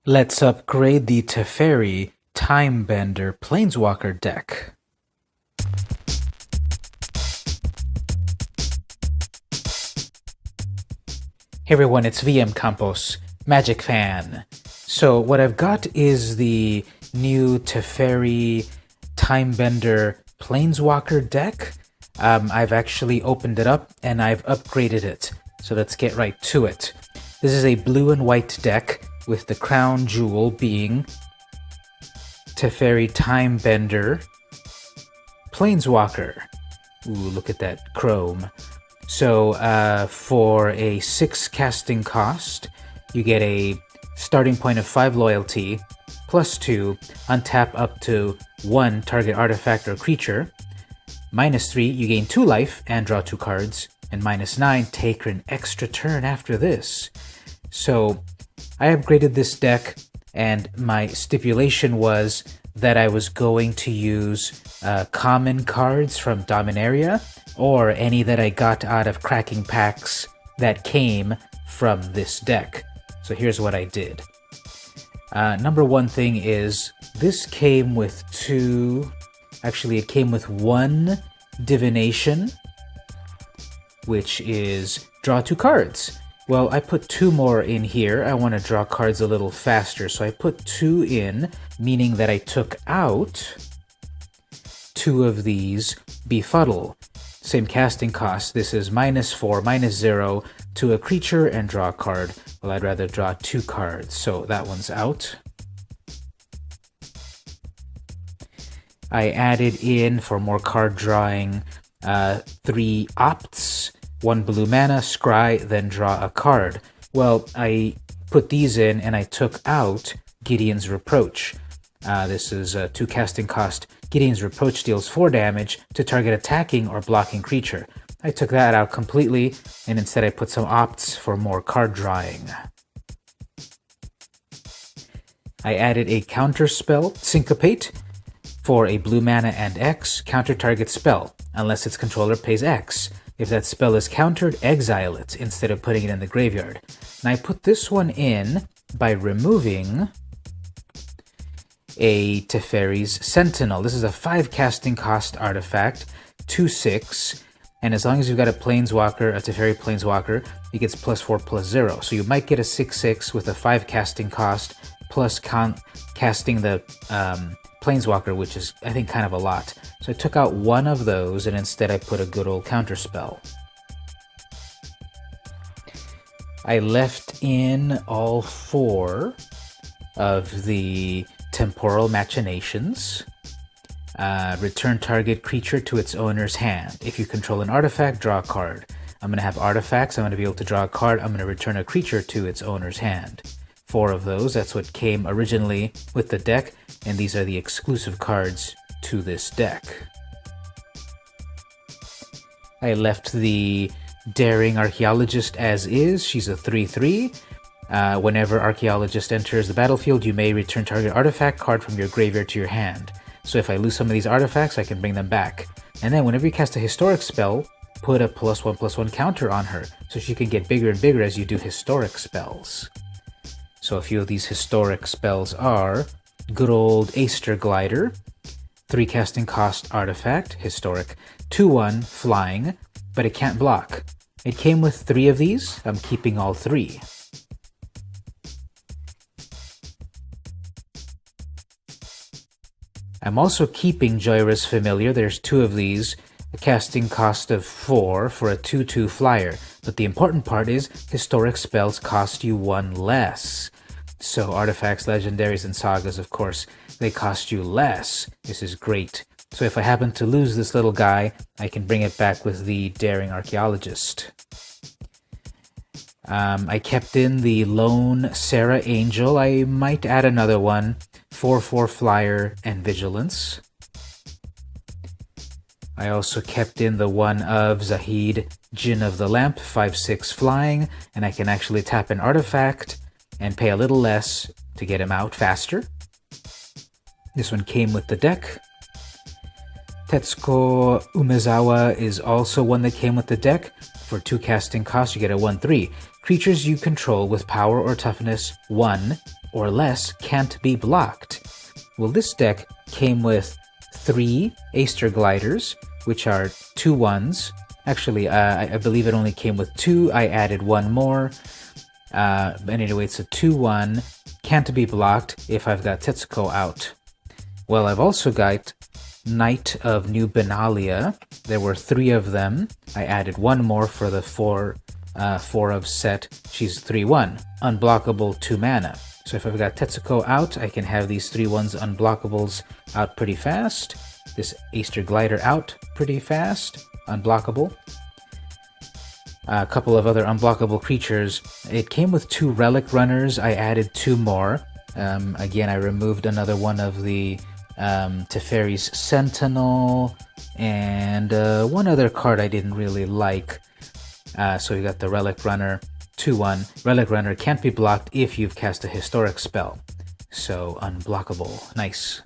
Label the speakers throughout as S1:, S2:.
S1: Let's upgrade the Teferi Timebender Planeswalker deck. Hey everyone, it's vmcampos, Magic fan. So what I've got is the new Teferi Timebender Planeswalker deck. I've actually opened it up and I've upgraded it. So let's get right to it. This is a blue and white deck with the crown jewel being Teferi Timebender Planeswalker. Ooh, look at that chrome. So for a 6 casting cost, you get a starting point of 5 loyalty, +2, untap up to 1 target artifact or creature, -3, you gain 2 life and draw 2 cards, and -9, take an extra turn after this. So I upgraded this deck, and my stipulation was that I was going to use common cards from Dominaria, or any that I got out of cracking packs that came from this deck. So here's what I did. Number one thing is, this came with it came with 1 Divination, which is draw 2 cards. Well, I put 2 more in here. I want to draw cards a little faster, so I put 2 in, meaning that I took out 2 of these Befuddle. Same casting cost. This is -4, -0 to a creature and draw a card. Well, I'd rather draw 2 cards, so that one's out. I added in, for more card drawing, 3 Opts, 1 blue mana, scry, then draw a card. Well, I put these in and I took out Gideon's Reproach. This is a 2 casting cost. Gideon's Reproach deals 4 damage to target attacking or blocking creature. I took that out completely, and instead I put some Opts for more card drawing. I added a counter spell, Syncopate, for a blue mana and X, counter target spell, unless its controller pays X. If that spell is countered, exile it instead of putting it in the graveyard. And I put this one in by removing a Teferi's Sentinel. This is a 5 casting cost artifact, 2/6, and as long as you've got a Planeswalker, a Teferi Planeswalker, it gets +4/+0. So you might get a 6/6 with a 5 casting cost, plus casting the Planeswalker, which is, I think, kind of a lot. So I took out 1 of those, and instead I put a good old counter spell. I left in all 4 of the Temporal Machinations. Return target creature to its owner's hand. If you control an artifact, draw a card. I'm going to have artifacts. I'm going to be able to draw a card. I'm going to return a creature to its owner's hand. 4 of those. That's what came originally with the deck, and these are the exclusive cards to this deck. I left the Daring Archaeologist as is. She's a 3/3. Whenever Archaeologist enters the battlefield, you may return target artifact card from your graveyard to your hand. So if I lose some of these artifacts, I can bring them back. And then whenever you cast a historic spell, put a +1/+1 counter on her, so she can get bigger and bigger as you do historic spells. So a few of these historic spells are good old Aesthir Glider, 3 casting cost artifact, historic, 2/1 flying, but it can't block. It came with 3 of these. I'm keeping all 3. I'm also keeping Jhoira's Familiar. There's 2 of these, a casting cost of 4 for a 2/2 flyer. But the important part is historic spells cost you 1 less. So artifacts, legendaries, and sagas, of course, they cost you less. This is great. So if I happen to lose this little guy, I can bring it back with the Daring Archaeologist. I kept in the lone Serra Angel. I might add another one. 4/4 flyer and vigilance. I also kept in the one of Zahid, Djinn of the Lamp, 5/6 flying, and I can actually tap an artifact and pay a little less to get him out faster. This one came with the deck. Tetsuko Umezawa is also one that came with the deck. For 2 casting costs, you get a 1/3. Creatures you control with power or toughness 1 or less can't be blocked. Well, this deck came with 3 Aesthir Gliders, which are 2/1s. Actually, I believe it only came with 2. I added 1 more. But anyway, it's a 2/1. Can't be blocked if I've got Tetsuko out. Well, I've also got Knight of New Benalia. There were 3 of them. I added 1 more for the 4 of set. She's 3/1. Unblockable 2 mana. So if I've got Tetsuko out, I can have these 3/1s unblockables out pretty fast. This Aesthir Glider out pretty fast. Unblockable. A couple of other unblockable creatures. It came with 2 Relic Runners. I added 2 more. Again, I removed another one of the Teferi's Sentinel, and one other card I didn't really like. So we got the Relic Runner, 2/1. Relic Runner can't be blocked if you've cast a historic spell. So unblockable. Nice.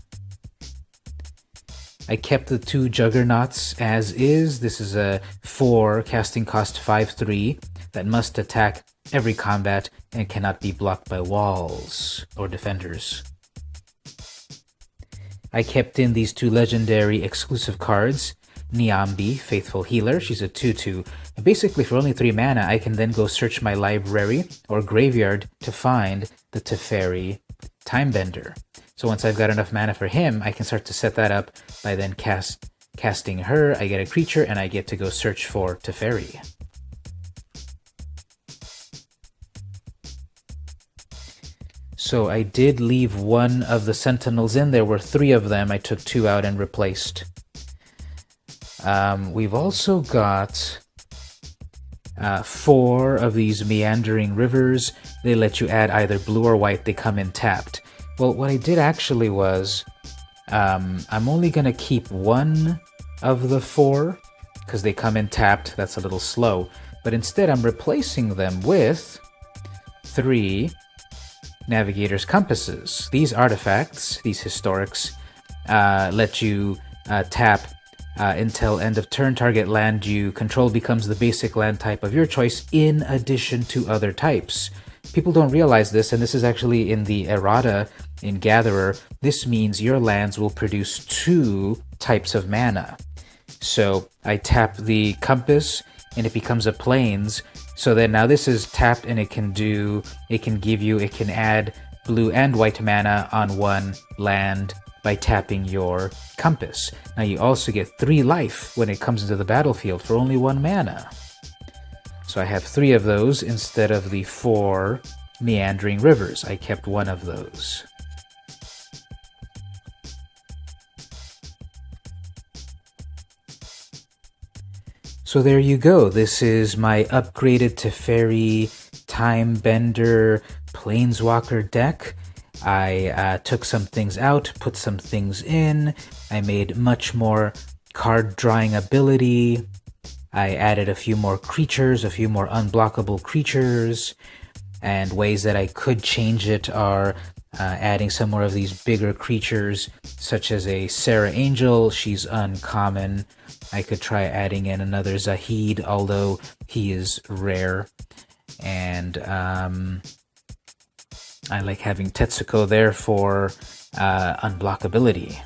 S1: I kept the 2 Juggernauts as is. This is a 4 casting cost 5/3 that must attack every combat and cannot be blocked by walls or defenders. I kept in these 2 legendary exclusive cards. Niambi, Faithful Healer. She's a 2/2. And basically, for only 3 mana, I can then go search my library or graveyard to find the Teferi Timebender. So once I've got enough mana for him, I can start to set that up by then casting her. I get a creature, and I get to go search for Teferi. So I did leave 1 of the Sentinels in. There were 3 of them. I took 2 out and replaced. We've also got 4 of these Meandering Rivers. They let you add either blue or white. They come in tapped. Well, what I did actually was, I'm only going to keep 1 of the 4, because they come in tapped. That's a little slow. But instead, I'm replacing them with 3 Navigator's Compasses. These artifacts, these historics, let you tap until end of turn. Target land you control becomes the basic land type of your choice in addition to other types. People don't realize this, and this is actually in the errata in Gatherer. This means your lands will produce 2 types of mana. So I tap the Compass, and it becomes a Plains. So then now this is tapped, and it can add blue and white mana on 1 land by tapping your Compass. Now you also get 3 life when it comes into the battlefield for only 1 mana. So I have 3 of those instead of the 4 Meandering Rivers. I kept 1 of those. So there you go. This is my upgraded Teferi Timebender Planeswalker deck. I took some things out, put some things in. I made much more card drawing ability. I added a few more creatures, a few more unblockable creatures, and ways that I could change it are adding some more of these bigger creatures, such as a Serra Angel. She's uncommon. I could try adding in another Zahid, although he is rare. And I like having Tetsuko there for unblockability.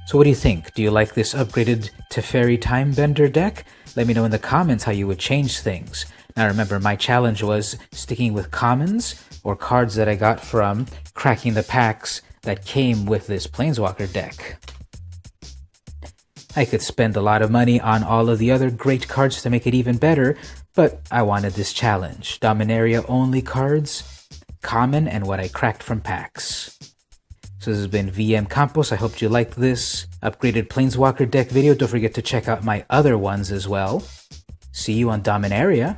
S1: So what do you think? Do you like this upgraded Teferi Timebender deck? Let me know in the comments how you would change things. Now remember, my challenge was sticking with commons or cards that I got from cracking the packs that came with this Planeswalker deck. I could spend a lot of money on all of the other great cards to make it even better, but I wanted this challenge. Dominaria only cards, common, and what I cracked from packs. So this has been vmcampos. I hope you liked this upgraded Planeswalker deck video. Don't forget to check out my other ones as well. See you on Dominaria.